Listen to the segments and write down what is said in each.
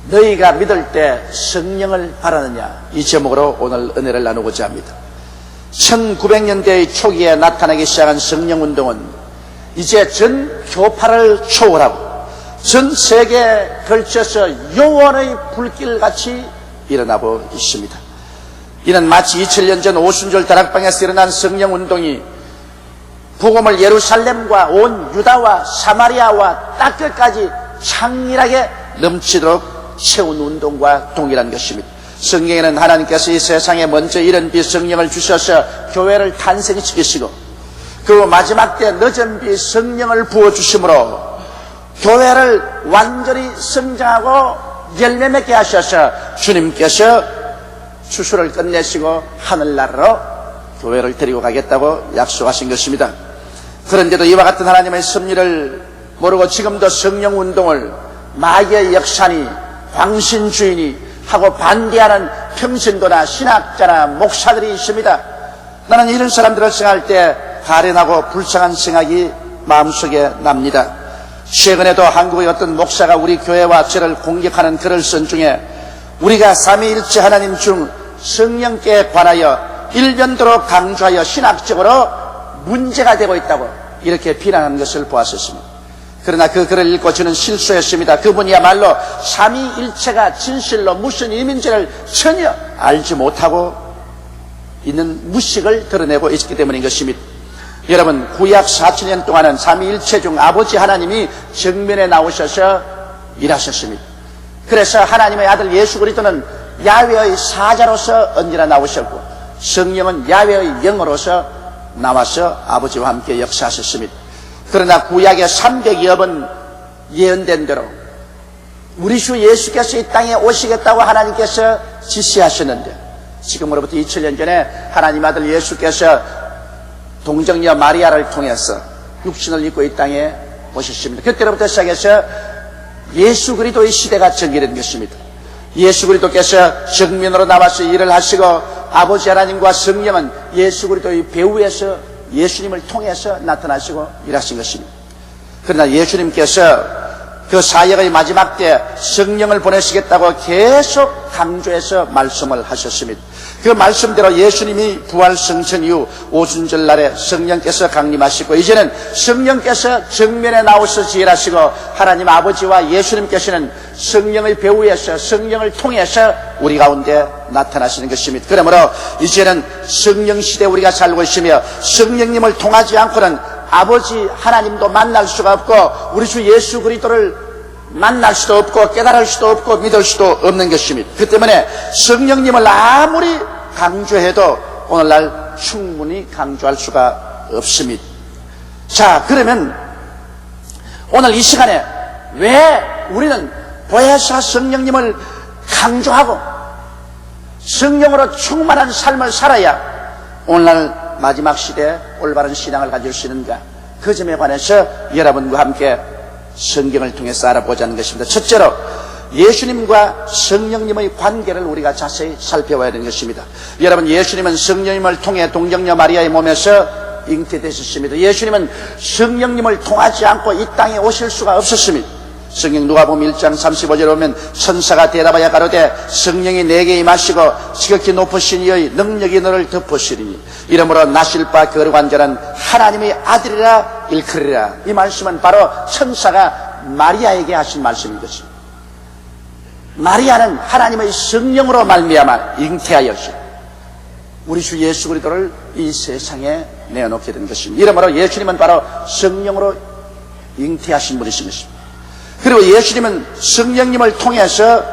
너희가 믿을 때 성령을 바라느냐, 이 제목으로 오늘 은혜를 나누고자 합니다. 1900년대 초기에 나타나기 시작한 성령운동은 이제 전 교파를 초월하고 전 세계에 걸쳐서 영원의 불길같이 일어나고 있습니다. 이는 마치 2000년 전 오순절 다락방에서 일어난 성령운동이 복음을 예루살렘과 온 유다와 사마리아와 땅끝까지 창렬하게 넘치도록 세운 운동과 동일한 것입니다. 성경에는 하나님께서 이 세상에 먼저 이른 비 성령을 주셔서 교회를 탄생시키시고 그 마지막 때 늦은 비 성령을 부어주심으로 교회를 완전히 성장하고 열매 맺게 하셔서 주님께서 추수를 끝내시고 하늘나라로 교회를 데리고 가겠다고 약속하신 것입니다. 그런데도 이와 같은 하나님의 섭리를 모르고 지금도 성령운동을 마귀의 역사니 광신주의니 하고 반대하는 평신도나 신학자나 목사들이 있습니다. 나는 이런 사람들을 생각할 때 가련하고 불쌍한 생각이 마음속에 납니다. 최근에도 한국의 어떤 목사가 우리 교회와 저를 공격하는 글을 쓴 중에 우리가 삼위일체 하나님 중 성령께 관하여 일변도로 강조하여 신학적으로 문제가 되고 있다고 이렇게 비난하는 것을 보았었습니다. 그러나 그 글을 읽고 저는 실수했습니다. 그분이야말로 삼위일체가 진실로 무슨 의미인지를 전혀 알지 못하고 있는 무식을 드러내고 있기 때문인 것입니다. 여러분, 구약 4000년 동안은 삼위일체 중 아버지 하나님이 정면에 나오셔서 일하셨습니다. 그래서 하나님의 아들 예수 그리스도는 야훼의 사자로서 언제나 나오셨고 성령은 야훼의 영으로서 나와서 아버지와 함께 역사하셨습니다. 그러나 구약의 300여 번 예언된 대로 우리 주 예수께서 이 땅에 오시겠다고 하나님께서 지시하셨는데 지금으로부터 2000년 전에 하나님 아들 예수께서 동정녀 마리아를 통해서 육신을 입고 이 땅에 오셨습니다. 그때로부터 시작해서 예수 그리스도의 시대가 전개된 것입니다. 예수 그리스도께서 정면으로 나와서 일을 하시고 아버지 하나님과 성령은 예수 그리스도의 배후에서 예수님을 통해서 나타나시고 일하신 것입니다. 그러나 예수님께서 그 사역의 마지막 때 성령을 보내시겠다고 계속 강조해서 말씀을 하셨습니다. 그 말씀대로 예수님이 부활 성천 이후 오순절 날에 성령께서 강림하시고 이제는 성령께서 정면에 나오셔서 일하시고 하나님 아버지와 예수님께서는 성령의 배후에서 성령을 통해서 우리 가운데 나타나시는 것입니다. 그러므로 이제는 성령 시대에 우리가 살고 있으며 성령님을 통하지 않고는 아버지 하나님도 만날 수가 없고 우리 주 예수 그리스도를 만날 수도 없고 깨달을 수도 없고 믿을 수도 없는 것입니다. 그 때문에 성령님을 아무리 강조해도 오늘날 충분히 강조할 수가 없습니다. 자, 그러면 오늘 이 시간에 왜 우리는 보혜사 성령님을 강조하고 성령으로 충만한 삶을 살아야 오늘날 마지막 시대에 올바른 신앙을 가질 수 있는가, 그 점에 관해서 여러분과 함께 성경을 통해서 알아보자는 것입니다. 첫째로 예수님과 성령님의 관계를 우리가 자세히 살펴봐야 되는 것입니다. 여러분, 예수님은 성령님을 통해 동정녀 마리아의 몸에서 잉태되셨습니다. 예수님은 성령님을 통하지 않고 이 땅에 오실 수가 없었습니다. 성경 누가복음 1장 35절에 보면 천사가 대답하여 가로되 성령이 내게 임하시고 지극히 높으신 이의 능력이 너를 덮으시리니 이러므로 나실 바 거룩한 자는 하나님의 아들이라 일컬으리라. 이 말씀은 바로 천사가 마리아에게 하신 말씀인 것입니다. 마리아는 하나님의 성령으로 말미암아 잉태하였고 우리 주 예수 그리스도를 이 세상에 내어놓게 된 것입니다. 이러므로 예수님은 바로 성령으로 잉태하신 분이신 것입니다. 그리고 예수님은 성령님을 통해서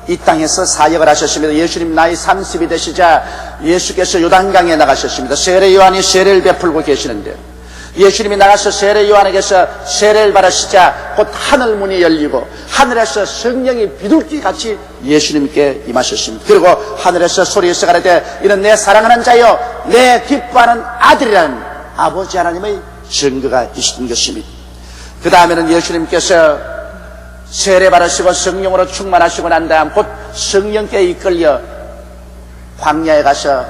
이 땅에서 사역을 하셨습니다. 예수님 나이 30이 되시자 예수께서 요단강에 나가셨습니다. 세례 요한이 세례를 베풀고 계시는데 예수님이 나가서 세례 요한에게서 세례를 받으시자 곧 하늘 문이 열리고 하늘에서 성령이 비둘기같이 예수님께 임하셨습니다. 그리고 하늘에서 소리에서 가라되 이는 내 사랑하는 자요 내 기뻐하는 아들이라는 아버지 하나님의 증거가 있었던 것입니다. 그 다음에는 예수님께서 세례 받으시고 성령으로 충만하시고 난 다음 곧 성령께 이끌려 광야에 가서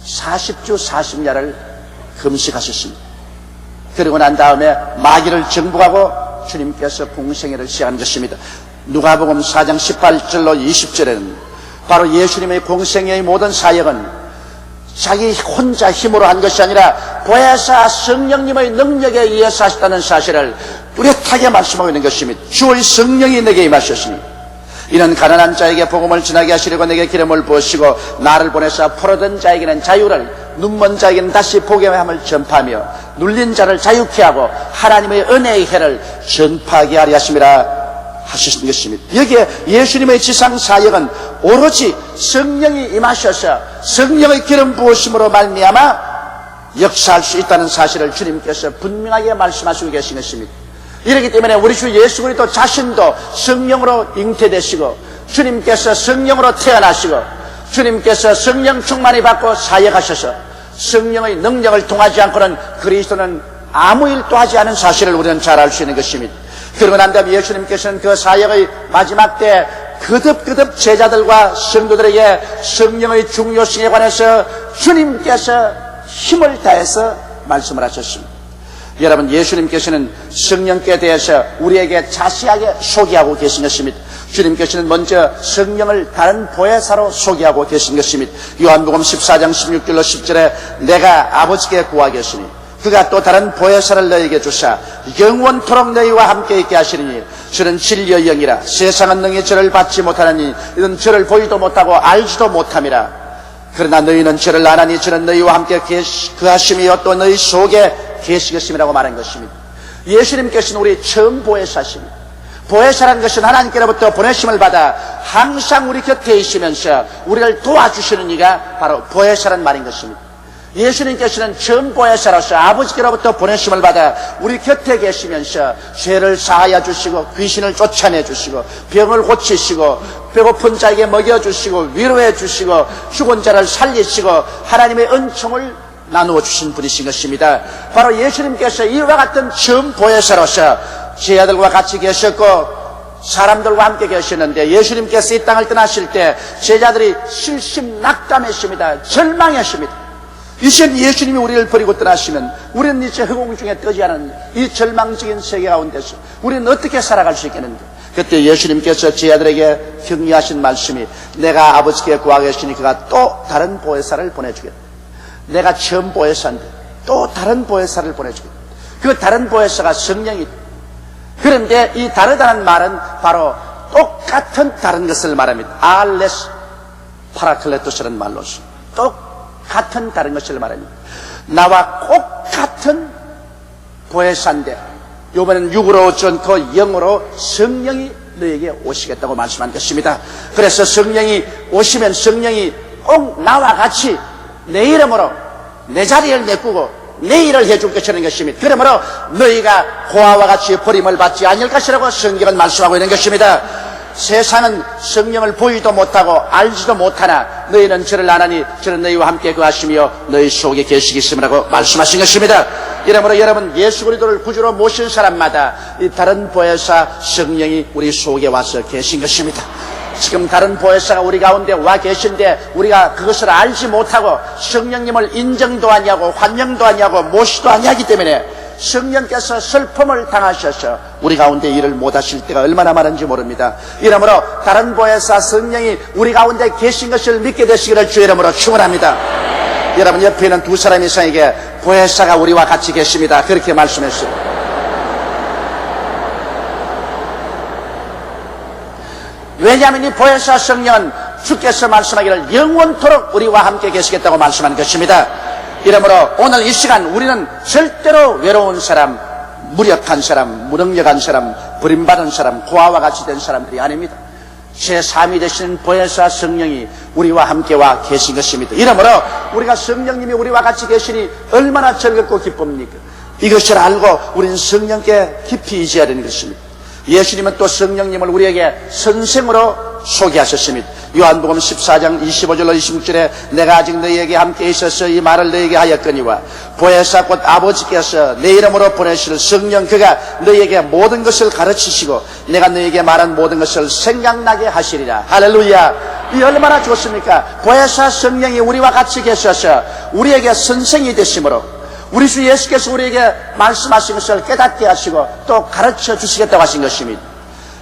40주 40야를 금식하셨습니다. 그리고 난 다음에 마귀를 정복하고 주님께서 공생애를 시작한 것입니다. 누가복음 4장 18절로 20절에는 바로 예수님의 공생애의 모든 사역은 자기 혼자 힘으로 한 것이 아니라 보혜사 성령님의 능력에 의해서 하셨다는 사실을 뚜렷하게 말씀하고 있는 것입니다. 주의 성령이 내게 임하셨으니 이는 가난한 자에게 복음을 전하게 하시려고 내게 기름을 부으시고 나를 보내사 포로된 자에게는 자유를, 눈먼 자에게는 다시 보게 함을 전파하며 눌린 자를 자유케 하고 하나님의 은혜의 해를 전파하게 하려 하심이라 하시는 것입니다. 여기에 예수님의 지상 사역은 오로지 성령이 임하셔서 성령의 기름 부으심으로 말미암아 역사할 수 있다는 사실을 주님께서 분명하게 말씀하시고 계신 것입니다. 이렇기 때문에 우리 주 예수 그리스도 자신도 성령으로 잉태되시고 주님께서 성령으로 태어나시고 주님께서 성령 충만히 받고 사역하셔서 성령의 능력을 통하지 않고는 그리스도는 아무 일도 하지 않은 사실을 우리는 잘 알 수 있는 것입니다. 그러고 난 다음에 예수님께서는 그 사역의 마지막 때 거듭 제자들과 성도들에게 성령의 중요성에 관해서 주님께서 힘을 다해서 말씀을 하셨습니다. 여러분, 예수님께서는 성령께 대해서 우리에게 자세하게 소개하고 계신 것입니다. 주님께서는 먼저 성령을 다른 보혜사로 소개하고 계신 것입니다. 요한복음 14장 16절로 10절에 내가 아버지께 구하겠으니 그가 또 다른 보혜사를 너희에게 주사 영원토록 너희와 함께 있게 하시리니 저는 진리의 영이라 세상은 능히 저를 받지 못하느니 이는 저를 보지도 못하고 알지도 못함이라. 그러나 너희는 저를 아나니 저는 너희와 함께 그하심이요 또 너희 속에 계시겠음이라고 말한 것입니다. 예수님께서는 우리 처음 보혜사십니다. 보혜사라는 것은 하나님께로부터 보내심을 받아 항상 우리 곁에 있으면서 우리를 도와주시는 이가 바로 보혜사라는 말인 것입니다. 예수님께서는 전 보혜사로서 아버지께로부터 보내심을 받아 우리 곁에 계시면서 죄를 사하여 주시고 귀신을 쫓아내 주시고 병을 고치시고 배고픈 자에게 먹여주시고 위로해 주시고 죽은 자를 살리시고 하나님의 은총을 나누어 주신 분이신 것입니다. 바로 예수님께서 이와 같은 전 보혜사로서 제자들과 같이 계셨고 사람들과 함께 계셨는데 예수님께서 이 땅을 떠나실 때 제자들이 실심낙담했습니다. 절망했습니다. 이제 예수님이 우리를 버리고 떠나시면 우리는 이제 허공 중에 뜨지 않은 이 절망적인 세계 가운데서 우리는 어떻게 살아갈 수 있겠는데, 그때 예수님께서 제자들에게 격려하신 말씀이 내가 아버지께 구하겠으니 그가 또 다른 보혜사를 보내주겠다. 내가 처음 보혜사인데 또 다른 보혜사를 보내주겠다. 그 다른 보혜사가 성령이다. 그런데 이 다르다는 말은 바로 똑같은 다른 것을 말합니다. 알레스 파라클레토스라는 말로서 똑같은 다른 것을 말합니다. 나와 똑같은 보혜사인데 이번에는 육으로 오지 않고 영으로 성령이 너에게 오시겠다고 말씀한 것입니다. 그래서 성령이 오시면 성령이 꼭 나와 같이 내 이름으로 내 자리를 메꾸고 내 일을 해줄 것이라는 것입니다. 그러므로 너희가 고아와 같이 버림을 받지 않을 것이라고 성경은 말씀하고 있는 것입니다. 세상은 성령을 보이도 못하고 알지도 못하나 너희는 저를 아나니 저는 너희와 함께 거하시며 너희 속에 계시겠음이라고 말씀하신 것입니다. 이러므로 여러분, 예수 그리스도를 구주로 모신 사람마다 이 다른 보혜사 성령이 우리 속에 와서 계신 것입니다. 지금 다른 보혜사가 우리 가운데 와 계신데 우리가 그것을 알지 못하고 성령님을 인정도 아니하고 환영도 아니하고 모시도 아니하기 때문에 성령께서 슬픔을 당하셔서 우리 가운데 일을 못하실 때가 얼마나 많은지 모릅니다. 이러므로 다른 보혜사 성령이 우리 가운데 계신 것을 믿게 되시기를 주의 이름으로 축원합니다. 여러분, 옆에 있는 두 사람 이상에게 보혜사가 우리와 같이 계십니다. 그렇게 말씀했어요. 왜냐하면 이 보혜사 성령은 주께서 말씀하기를 영원토록 우리와 함께 계시겠다고 말씀한 것입니다. 이러므로 오늘 이 시간 우리는 절대로 외로운 사람, 무력한 사람, 무능력한 사람, 버림받은 사람, 고아와 같이 된 사람들이 아닙니다. 제3이 되시는 보혜사 성령이 우리와 함께 와 계신 것입니다. 이러므로 우리가 성령님이 우리와 같이 계시니 얼마나 즐겁고 기쁩니까? 이것을 알고 우리는 성령께 깊이 의지해야 되는 것입니다. 예수님은 또 성령님을 우리에게 선생으로 소개하셨습니다. 요한복음 14장 25절로 26절에 내가 아직 너희에게 함께 있어서 이 말을 너희에게 하였거니와 보혜사 곧 아버지께서 내 이름으로 보내실 성령 그가 너희에게 모든 것을 가르치시고 내가 너희에게 말한 모든 것을 생각나게 하시리라. 할렐루야. 이 얼마나 좋습니까? 보혜사 성령이 우리와 같이 계셔서 우리에게 선생이 되심으로 우리 주 예수께서 우리에게 말씀하신 것을 깨닫게 하시고 또 가르쳐 주시겠다고 하신 것입니다.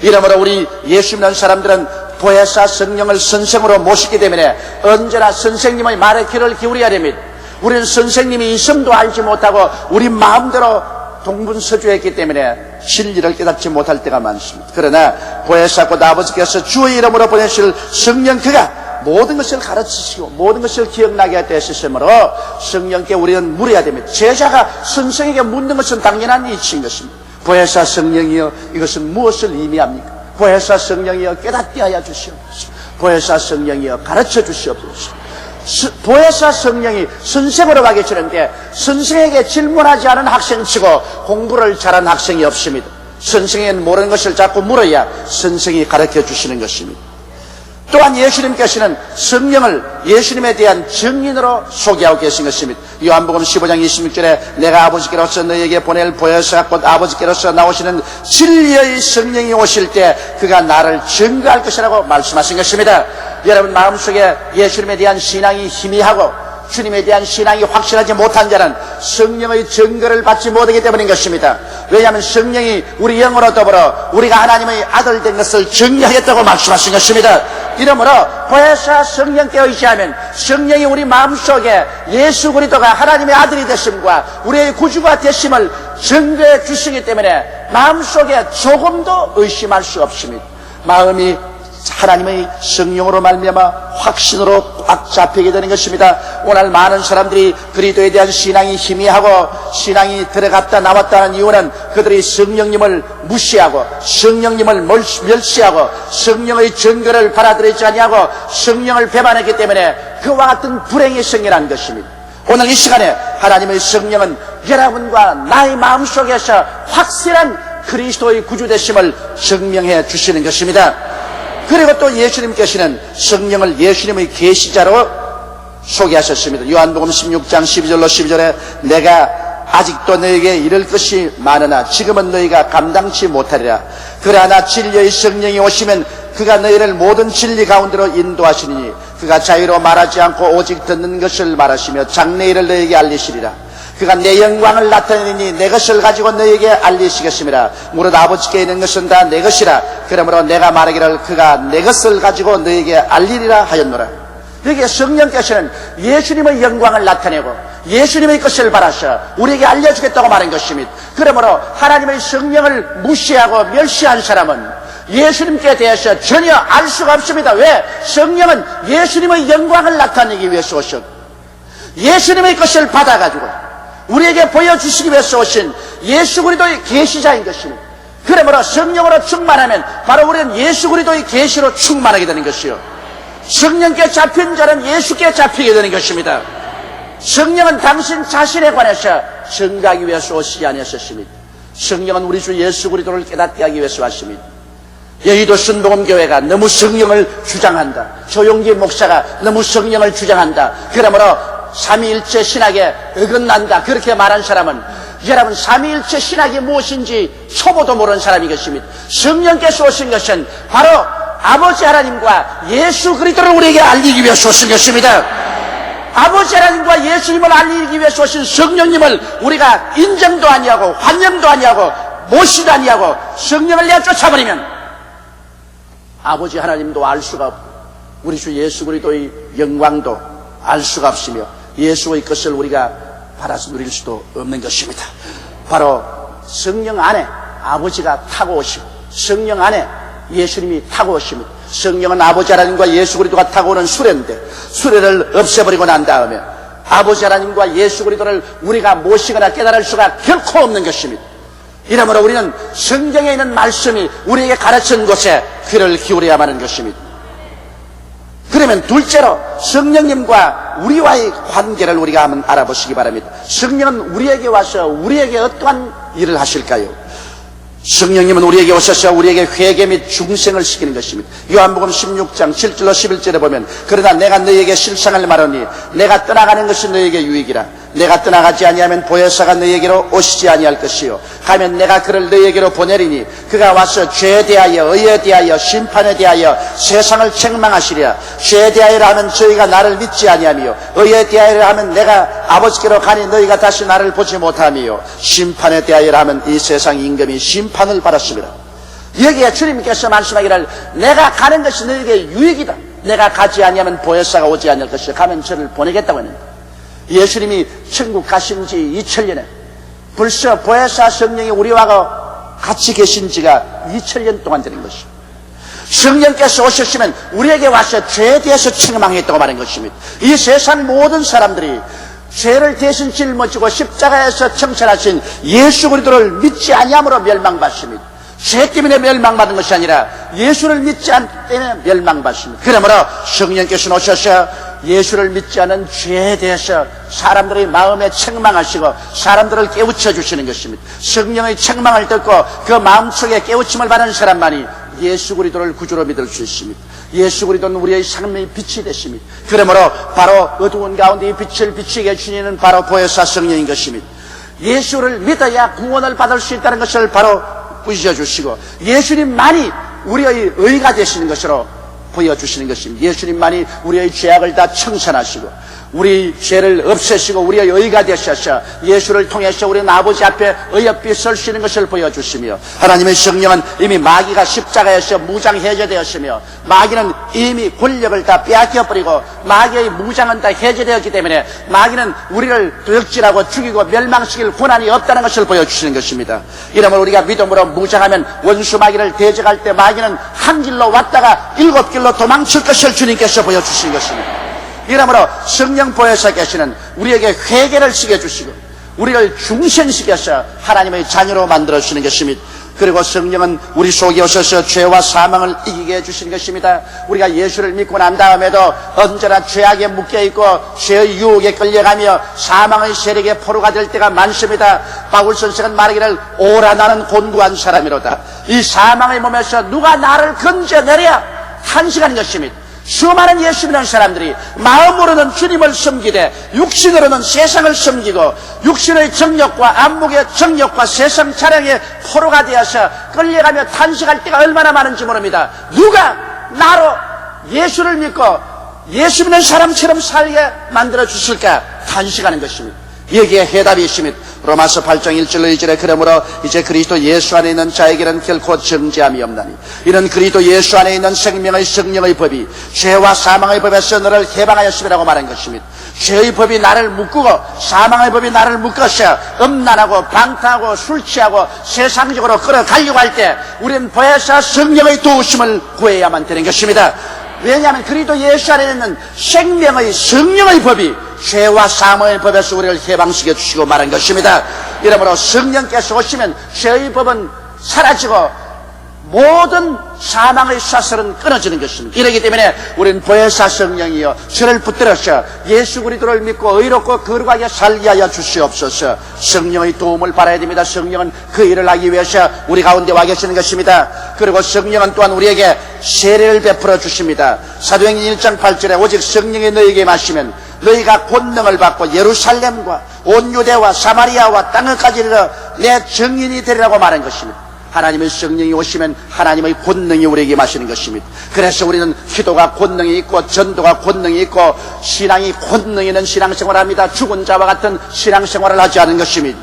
이러므로 우리 예수 믿는 사람들은 보혜사 성령을 선생으로 모시기 때문에 언제나 선생님의 말에 귀를 기울여야 됩니다. 우리는 선생님이 있음도 알지 못하고 우리 마음대로 동분서주했기 때문에 진리를 깨닫지 못할 때가 많습니다. 그러나 보혜사 곧 아버지께서 주의 이름으로 보내실 성령, 그가 모든 것을 가르치시고 모든 것을 기억나게 하시므로 성령께 우리는 물어야 됩니다. 제자가 선생에게 묻는 것은 당연한 이치인 것입니다. 보혜사 성령이여, 이것은 무엇을 의미합니까? 보혜사 성령이여, 깨닫게 하여 주시옵소서. 보혜사 성령이여, 가르쳐 주시옵소서. 보혜사 성령이 선생으로 가기 전인데 선생에게 질문하지 않은 학생치고 공부를 잘한 학생이 없습니다. 선생에게는 모르는 것을 자꾸 물어야 선생이 가르쳐 주시는 것입니다. 또한 예수님께서는 성령을 예수님에 대한 증인으로 소개하고 계신 것입니다. 요한복음 15장 26절에 내가 아버지께로서 너희에게 보낼 보혜사 곧 아버지께로서 나오시는 진리의 성령이 오실 때 그가 나를 증거할 것이라고 말씀하신 것입니다. 여러분 마음속에 예수님에 대한 신앙이 희미하고 주님에 대한 신앙이 확실하지 못한 자는 성령의 증거를 받지 못하기 때문인 것입니다. 왜냐하면 성령이 우리 영으로 더불어 우리가 하나님의 아들 된 것을 증거하겠다고 말씀하신 것입니다. 이러므로 보혜사 성령께 의지하면 성령이 우리 마음속에 예수 그리스도가 하나님의 아들이 되심과 우리의 구주가 되심을 증거해 주시기 때문에 마음속에 조금도 의심할 수 없습니다. 마음이 하나님의 성령으로 말미암아 확신으로 꽉 잡히게 되는 것입니다. 오늘 많은 사람들이 그리스도에 대한 신앙이 희미하고 신앙이 들어갔다 나왔다는 이유는 그들이 성령님을 무시하고 성령님을 멸시하고 성령의 증거를 받아들이지 아니하고 성령을 배반했기 때문에 그와 같은 불행이 생겨난 것입니다. 오늘 이 시간에 하나님의 성령은 여러분과 나의 마음속에서 확실한 그리스도의 구주되심을 증명해 주시는 것입니다. 그리고 또 예수님께서는 성령을 예수님의 계시자로 소개하셨습니다. 요한복음 16장 12절로 12절에 내가 아직도 너에게 이를 것이 많으나 지금은 너희가 감당치 못하리라. 그러나 진리의 성령이 오시면 그가 너희를 모든 진리 가운데로 인도하시리니 그가 자유로 말하지 않고 오직 듣는 것을 말하시며 장래 일을 너희에게 알리시리라. 그가 내 영광을 나타내니 내 것을 가지고 너희에게 알리시겠습니다. 무릇 아버지께 있는 것은 다 내 것이라. 그러므로 내가 말하기를 그가 내 것을 가지고 너희에게 알리리라 하였노라. 여기에 성령께서는 예수님의 영광을 나타내고 예수님의 것을 바라셔 우리에게 알려주겠다고 말한 것입니다. 그러므로 하나님의 성령을 무시하고 멸시한 사람은 예수님께 대해서 전혀 알 수가 없습니다. 왜? 성령은 예수님의 영광을 나타내기 위해서 오셨고 예수님의 것을 받아가지고 우리에게 보여주시기 위해서 오신 예수 그리스도의 계시자인 것입니다. 그러므로 성령으로 충만하면 바로 우리는 예수 그리스도의 계시로 충만하게 되는 것이요, 성령께 잡힌 자는 예수께 잡히게 되는 것입니다. 성령은 당신 자신에 관해서 증거하기 위해서 오시지 아니하셨습니다. 성령은 우리 주 예수 그리스도를 깨닫게 하기 위해서 왔습니다. 여의도 순복음교회가 너무 성령을 주장한다, 조용기 목사가 너무 성령을 주장한다, 그러므로 삼위일체 신학에 어긋난다, 그렇게 말한 사람은 여러분 삼위일체 신학이 무엇인지 초보도 모르는 사람이겠습니다. 성령께서 오신 것은 바로 아버지 하나님과 예수 그리스도를 우리에게 알리기 위해서 오신 것입니다. 아버지 하나님과 예수님을 알리기 위해서 오신 성령님을 우리가 인정도 아니하고 환영도 아니하고 모시도 아니하고 성령을 내어 쫓아버리면 아버지 하나님도 알 수가 없고 우리 주 예수 그리스도의 영광도 알 수가 없으며 예수의 것을 우리가 받아서 누릴 수도 없는 것입니다. 바로 성령 안에 아버지가 타고 오시고 성령 안에 예수님이 타고 오십니다. 성령은 아버지 하나님과 예수 그리스도가 타고 오는 수레인데 수레를 없애버리고 난 다음에 아버지 하나님과 예수 그리스도를 우리가 모시거나 깨달을 수가 결코 없는 것입니다. 이러므로 우리는 성경에 있는 말씀이 우리에게 가르친 곳에 귀를 기울여야만 하는 것입니다. 그러면 둘째로 성령님과 우리와의 관계를 우리가 한번 알아보시기 바랍니다. 성령은 우리에게 와서 우리에게 어떠한 일을 하실까요? 성령님은 우리에게 오셔서 우리에게 회개 및 중생을 시키는 것입니다. 요한복음 16장 7절로 11절에 보면 그러나 내가 너희에게 실상을 말하니 내가 떠나가는 것이 너희에게 유익이라. 내가 떠나가지 아니하면 보혜사가 너희에게로 오시지 아니할 것이요 가면 내가 그를 너희에게로 보내리니 그가 와서 죄에 대하여 의에 대하여 심판에 대하여 세상을 책망하시리라. 죄에 대하여 하면 저희가 나를 믿지 아니하며 의에 대하여 하면 내가 아버지께로 가니 너희가 다시 나를 보지 못하며 심판에 대하여 하면 이 세상 임금이 심판을 받았습니다. 여기에 주님께서 말씀하기를 내가 가는 것이 너에게 유익이다. 내가 가지 아니하면 보혜사가 오지 않을 것이요 가면 저를 보내겠다고 했는데, 예수님이 천국 가신 지 2000년에 벌써 보혜사 성령이 우리와 같이 계신 지가 2000년 동안 되는 것이죠. 성령께서 오셨으면 우리에게 와서 죄에 대해서 책망했다고 말한 것입니다. 이 세상 모든 사람들이 죄를 대신 짊어지고 십자가에서 청천하신 예수 그리스도를 믿지 아니함으로 멸망받습니다. 죄 때문에 멸망받은 것이 아니라 예수를 믿지 않기 때문에 멸망받습니다. 그러므로 성령께서 오셔서 예수를 믿지 않은 죄에 대해서 사람들의 마음에 책망하시고 사람들을 깨우쳐 주시는 것입니다. 성령의 책망을 듣고 그 마음속에 깨우침을 받은 사람만이 예수 그리스도를 구주로 믿을 수 있습니다. 예수 그리스도는 우리의 삶의 빛이 되십니다. 그러므로 바로 어두운 가운데 이 빛을 비추게 해주시는 바로 보혜사 성령인 것입니다. 예수를 믿어야 구원을 받을 수 있다는 것을 바로 부여주시고 예수님만이 우리의 의가 되시는 것으로 보여주시는 것입니다. 예수님만이 우리의 죄악을 다 청산하시고 우리 죄를 없애시고 우리의 의가 되셔서 예수를 통해서 우리는 아버지 앞에 의롭게 설 수 있는 것을 보여주시며, 하나님의 성령은 이미 마귀가 십자가에서 무장해제되었으며 마귀는 이미 권력을 다 빼앗겨버리고 마귀의 무장은 다 해제되었기 때문에 마귀는 우리를 도적질하고 죽이고 멸망시킬 권한이 없다는 것을 보여주시는 것입니다. 이러므로 우리가 믿음으로 무장하면 원수 마귀를 대적할 때 마귀는 한 길로 왔다가 7길로 도망칠 것을 주님께서 보여주시는 것입니다. 이러므로 성령 보혜사께서는 우리에게 회개를 시켜주시고 우리를 중생시켜서 하나님의 자녀로 만들어주시는 것입니다. 그리고 성령은 우리 속에 오셔서 죄와 사망을 이기게 해주시는 것입니다. 우리가 예수를 믿고 난 다음에도 언제나 죄악에 묶여있고 죄의 유혹에 끌려가며 사망의 세력에 포로가 될 때가 많습니다. 바울 선생은 말하기를 오라 나는 곤고한 사람이로다. 이 사망의 몸에서 누가 나를 건져내랴 탄식하는 것입니다. 수많은 예수 믿는 사람들이 마음으로는 주님을 섬기되 육신으로는 세상을 섬기고 육신의 정욕과 안목의 정욕과 세상 자랑의 포로가 되어서 끌려가며 탄식할 때가 얼마나 많은지 모릅니다. 누가 나로 예수를 믿고 예수 믿는 사람처럼 살게 만들어 주실까 탄식하는 것입니다. 여기에 해답이 있습니다. 로마서 8장 1절로 2절에 그러므로 이제 그리스도 예수 안에 있는 자에게는 결코 정죄함이 없나니 이는 그리스도 예수 안에 있는 생명의 성령의 법이 죄와 사망의 법에서 너를 해방하였음이라고 말한 것입니다. 죄의 법이 나를 묶고 사망의 법이 나를 묶어서 음란하고 방탕하고 술 취하고 세상적으로 끌어가려고 할 때 우리는 보혜사 성령의 도우심을 구해야만 되는 것입니다. 왜냐하면 그리스도 예수 안에 있는 생명의 성령의 법이 죄와 사망의 법에서 우리를 해방시켜 주시고 말한 것입니다. 이러므로 성령께서 오시면 죄의 법은 사라지고 모든 사망의 사슬은 끊어지는 것입니다. 이렇기 때문에 우리는 보혜사 성령이여 저를 붙들어서 예수 그리스도를 믿고 의롭고 거룩하게 살게 하여 주시옵소서. 성령의 도움을 받아야 됩니다. 성령은 그 일을 하기 위해서 우리 가운데 와 계시는 것입니다. 그리고 성령은 또한 우리에게 세례를 베풀어 주십니다. 사도행전 1장 8절에 오직 성령이 너희에게 마시면 너희가 권능을 받고 예루살렘과 온 유대와 사마리아와 땅끝까지 이르러 내 증인이 되리라고 말한 것입니다. 하나님의 성령이 오시면 하나님의 권능이 우리에게 마시는 것입니다. 그래서 우리는 기도가 권능이 있고 전도가 권능이 있고 신앙이 권능이 있는 신앙생활을 합니다. 죽은 자와 같은 신앙생활을 하지 않은 것입니다.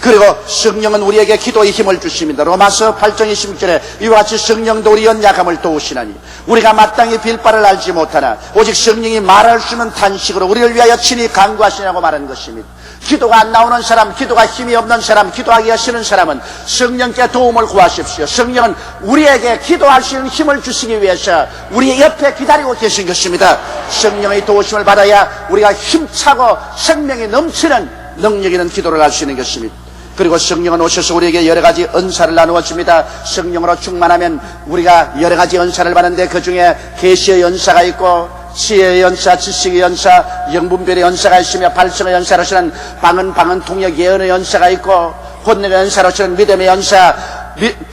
그리고 성령은 우리에게 기도의 힘을 주십니다. 로마서 8장 26절에 이와 같이 성령도 우리 연약함을 도우시나니 우리가 마땅히 빌 바를 알지 못하나 오직 성령이 말할 수 있는 탄식으로 우리를 위하여 친히 간구하시냐고 말하는 것입니다. 기도가 안 나오는 사람, 기도가 힘이 없는 사람, 기도하기가 싫은 사람은 성령께 도움을 구하십시오. 성령은 우리에게 기도할 수 있는 힘을 주시기 위해서 우리 옆에 기다리고 계신 것입니다. 성령의 도우심을 받아야 우리가 힘차고 생명이 넘치는 능력 있는 기도를 할 수 있는 것입니다. 그리고 성령은 오셔서 우리에게 여러 가지 은사를 나누어 줍니다. 성령으로 충만하면 우리가 여러 가지 은사를 받는데 그 중에 계시의 은사가 있고 지혜의 연사, 지식의 연사, 영분별의 연사가 있으며 발성의 연사로서는 방언, 통역, 예언의 연사가 있고 권능의 연사로서는 믿음의 연사,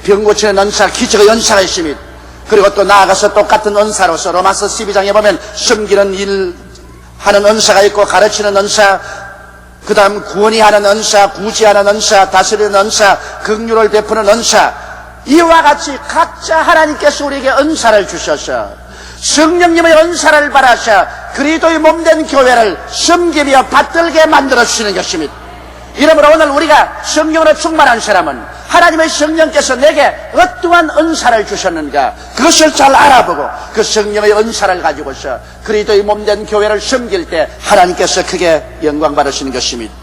병 고치는 연사, 기적의 연사가 있습니다. 그리고 또 나아가서 똑같은 은사로서 로마서 12장에 보면 섬기는 일 하는 은사가 있고 가르치는 은사, 그 다음 구원이 하는 은사, 구제하는 은사, 다스리는 은사, 긍휼을 베푸는 은사, 이와 같이 각자 하나님께서 우리에게 은사를 주셔서 성령님의 은사를 받아서 그리스도의 몸된 교회를 섬기며 받들게 만들어 주시는 것입니다. 이러므로 오늘 우리가 성령으로 충만한 사람은 하나님의 성령께서 내게 어떠한 은사를 주셨는가, 그것을 잘 알아보고 그 성령의 은사를 가지고서 그리스도의 몸된 교회를 섬길 때 하나님께서 크게 영광 받으시는 것입니다.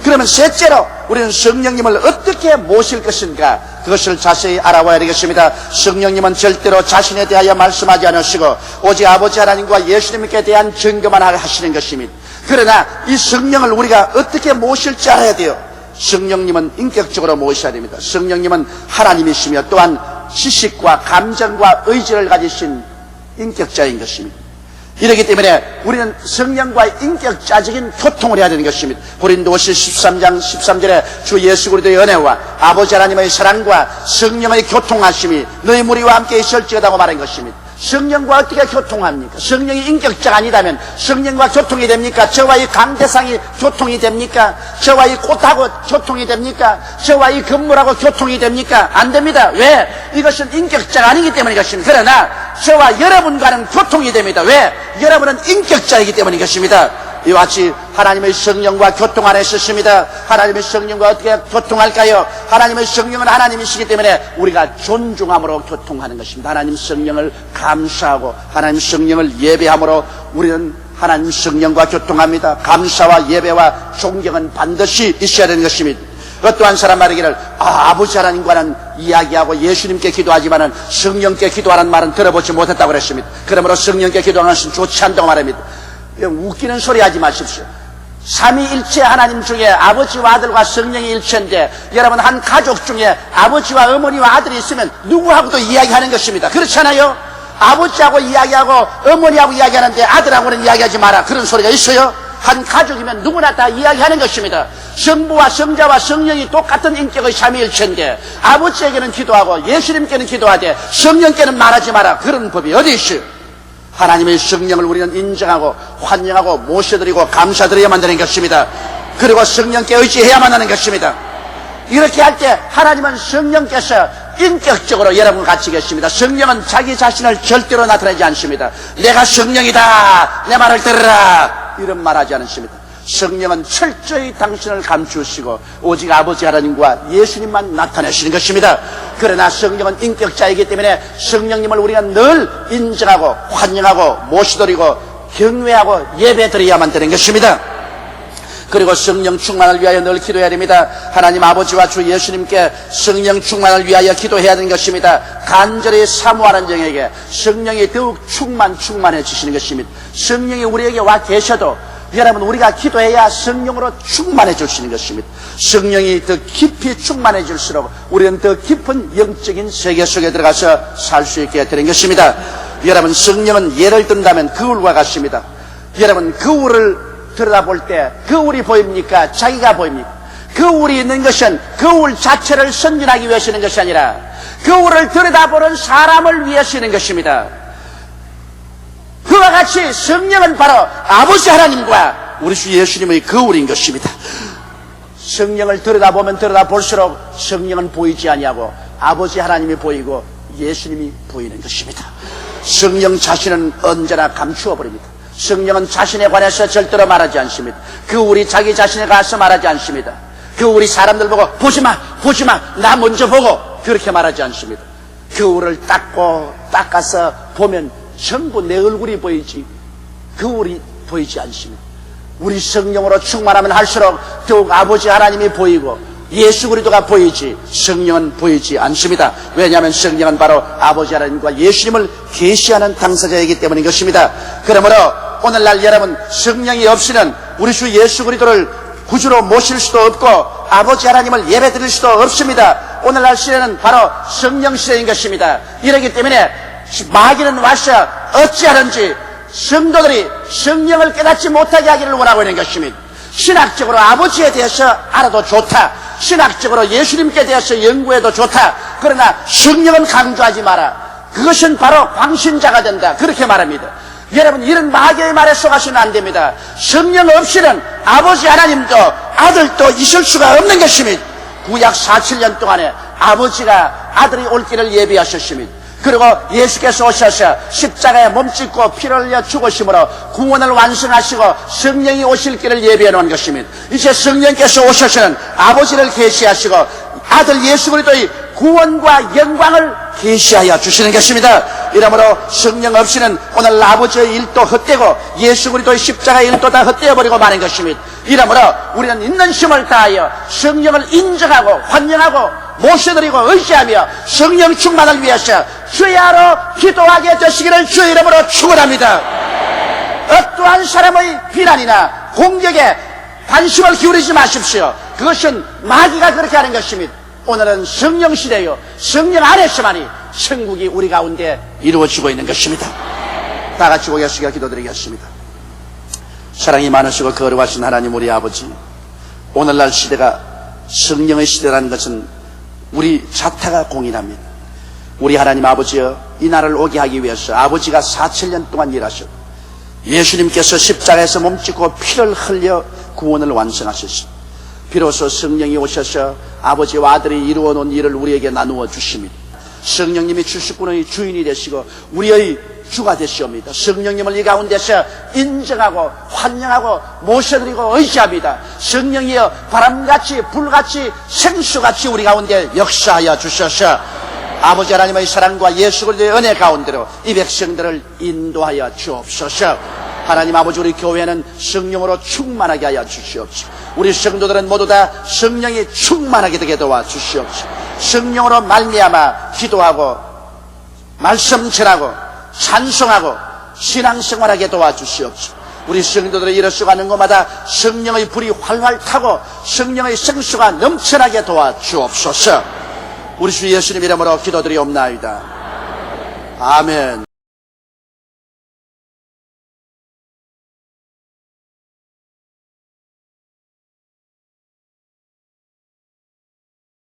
그러면 셋째로 우리는 성령님을 어떻게 모실 것인가, 그것을 자세히 알아봐야 되겠습니다. 성령님은 절대로 자신에 대하여 말씀하지 않으시고 오직 아버지 하나님과 예수님께 대한 증거만 하시는 것입니다. 그러나 이 성령을 우리가 어떻게 모실지 알아야 돼요. 성령님은 인격적으로 모셔야 됩니다. 성령님은 하나님이시며 또한 지식과 감정과 의지를 가지신 인격자인 것입니다. 이렇기 때문에 우리는 성령과의 인격자적인 교통을 해야 되는 것입니다. 고린도후서 13장 13절에 주 예수 그리스도의 은혜와 아버지 하나님의 사랑과 성령의 교통하심이 너희 무리와 함께 있을지어다고 말한 것입니다. 성령과 어떻게 교통합니까? 성령이 인격자가 아니다면 성령과 교통이 됩니까? 저와 이 강대상이 교통이 됩니까? 저와 이 꽃하고 교통이 됩니까? 저와 이 건물하고 교통이 됩니까? 안 됩니다. 왜? 이것은 인격자가 아니기 때문인 것입니다. 그러나 저와 여러분과는 교통이 됩니다. 왜? 여러분은 인격자이기 때문인 것입니다. 이와 같이 하나님의 성령과 교통 안에 있습니다. 하나님의 성령과 어떻게 교통할까요? 하나님의 성령은 하나님이시기 때문에 우리가 존중함으로 교통하는 것입니다. 하나님 성령을 감사하고 하나님 성령을 예배함으로 우리는 하나님 성령과 교통합니다. 감사와 예배와 존경은 반드시 있어야 되는 것입니다. 어떠한 사람 말이기를 아버지 하나님과는 이야기하고 예수님께 기도하지만은 성령께 기도하는 말은 들어보지 못했다고 그랬습니다. 그러므로 성령께 기도하는 것은 좋지 않다고 말합니다. 웃기는 소리 하지 마십시오. 삼위일체 하나님 중에 아버지와 아들과 성령이 일체인데 여러분 한 가족 중에 아버지와 어머니와 아들이 있으면 누구하고도 이야기하는 것입니다. 그렇잖아요? 아버지하고 이야기하고 어머니하고 이야기하는데 아들하고는 이야기하지 마라, 그런 소리가 있어요? 한 가족이면 누구나 다 이야기하는 것입니다. 성부와 성자와 성령이 똑같은 인격의 삼위일체인데 아버지에게는 기도하고 예수님께는 기도하되 성령께는 말하지 마라, 그런 법이 어디 있어요? 하나님의 성령을 우리는 인정하고 환영하고 모셔드리고 감사드려야만 되는 것입니다. 그리고 성령께 의지해야만 하는 것입니다. 이렇게 할 때 하나님은 성령께서 인격적으로 여러분 같이 계십니다. 성령은 자기 자신을 절대로 나타내지 않습니다. 내가 성령이다, 내 말을 들으라, 이런 말 하지 않습니다. 성령은 철저히 당신을 감추시고 오직 아버지 하나님과 예수님만 나타내시는 것입니다. 그러나 성령은 인격자이기 때문에 성령님을 우리가 늘 인정하고 환영하고 모시드리고 경외하고 예배드려야만 되는 것입니다. 그리고 성령 충만을 위하여 늘 기도해야 됩니다. 하나님 아버지와 주 예수님께 성령 충만을 위하여 기도해야 되는 것입니다. 간절히 사모하는 영에게 성령이 더욱 충만해지시는 것입니다. 성령이 우리에게 와 계셔도 여러분 우리가 기도해야 성령으로 충만해 주시는 것입니다. 성령이 더 깊이 충만해 줄수록 우리는 더 깊은 영적인 세계 속에 들어가서 살 수 있게 되는 것입니다. 여러분 성령은 예를 든다면 거울과 같습니다. 여러분 거울을 들여다볼 때 거울이 보입니까? 자기가 보입니까? 거울이 있는 것은 거울 자체를 선진하기 위해서 있는 것이 아니라 거울을 들여다보는 사람을 위해서 있는 것입니다. 그와 같이 성령은 바로 아버지 하나님과 우리 주 예수님의 거울인 것입니다. 성령을 들여다보면 들여다볼수록 성령은 보이지 아니하고 아버지 하나님이 보이고 예수님이 보이는 것입니다. 성령 자신은 언제나 감추어 버립니다. 성령은 자신에 관해서 절대로 말하지 않습니다. 거울이 자기 자신에 가서 말하지 않습니다. 거울이 사람들 보고 보지마 나 먼저 보고 그렇게 말하지 않습니다. 거울을 닦아서 보면 전부 내 얼굴이 보이지 거울이 보이지 않습니다. 우리 성령으로 충만하면 할수록 더욱 아버지 하나님이 보이고 예수 그리스도가 보이지 성령은 보이지 않습니다. 왜냐하면 성령은 바로 아버지 하나님과 예수님을 계시하는 당사자이기 때문인 것입니다. 그러므로 오늘날 여러분 성령이 없이는 우리 주 예수 그리스도를 구주로 모실 수도 없고 아버지 하나님을 예배드릴 수도 없습니다. 오늘날 시대는 바로 성령 시대인 것입니다. 이러기 때문에 마귀는 와서 어찌하는지 성도들이 성령을 깨닫지 못하게 하기를 원하고 있는 것입니다. 신학적으로 아버지에 대해서 알아도 좋다, 신학적으로 예수님께 대해서 연구해도 좋다, 그러나 성령은 강조하지 마라, 그것은 바로 광신자가 된다, 그렇게 말합니다. 여러분 이런 마귀의 말에 속아서는 안 됩니다. 성령 없이는 아버지 하나님도 아들도 있을 수가 없는 것입니다. 구약 4,7년 동안에 아버지가 아들이 올 길을 예비하셨습니다. 그리고 예수께서 오셔서 십자가에 몸짓고 피를 흘려 죽으심으로 구원을 완성하시고 성령이 오실 길을 예비해 놓은 것입니다. 이제 성령께서 오셔서는 아버지를 계시하시고 아들 예수 그리스도의 구원과 영광을 계시하여 주시는 것입니다. 이러므로 성령 없이는 오늘 아버지의 일도 헛되고 예수 그리스도의 십자가의 일도 다 헛되어버리고 마는 것입니다. 이러므로 우리는 있는 힘을 다하여 성령을 인정하고 환영하고 모셔드리고 의지하며 성령 충만을 위해서 주야로 기도하게 되시기를 주의 이름으로 축원합니다. 어떠한 사람의 비난이나 공격에 관심을 기울이지 마십시오. 그것은 마귀가 그렇게 하는 것입니다. 오늘은 성령 시대요, 성령 안에서만이 천국이 우리 가운데 이루어지고 있는 것입니다. 다 같이 고개시켜 기도드리겠습니다. 사랑이 많으시고 거룩하신 하나님 우리 아버지, 오늘날 시대가 성령의 시대라는 것은 우리 자타가 공인합니다. 우리 하나님 아버지여, 이 날을 오게 하기 위해서 아버지가 4,000년 동안 일하셨고 예수님께서 십자가에서 몸짓고 피를 흘려 구원을 완성하셨습니다. 비로소 성령이 오셔서 아버지와 아들이 이루어놓은 일을 우리에게 나누어 주십니다. 성령님이 주식군의 주인이 되시고 우리의 주가 되시옵니다. 성령님을 이 가운데서 인정하고 환영하고 모셔드리고 의지합니다. 성령이여 바람같이 불같이 생수같이 우리 가운데 역사하여 주셔서 아버지 하나님의 사랑과 예수 그리스도의 은혜 가운데로 이 백성들을 인도하여 주옵소서. 하나님 아버지, 우리 교회는 성령으로 충만하게 하여 주시옵소서. 우리 성도들은 모두 다 성령이 충만하게 되게 도와주시옵소서. 성령으로 말미암아 기도하고 말씀 전하고 찬송하고 신앙생활하게 도와주시옵소서. 우리 성도들이 일어서가는 곳마다 성령의 불이 활활 타고 성령의 생수가 넘쳐나게 도와주옵소서. 우리 주 예수님 이름으로 기도드리옵나이다. 아멘.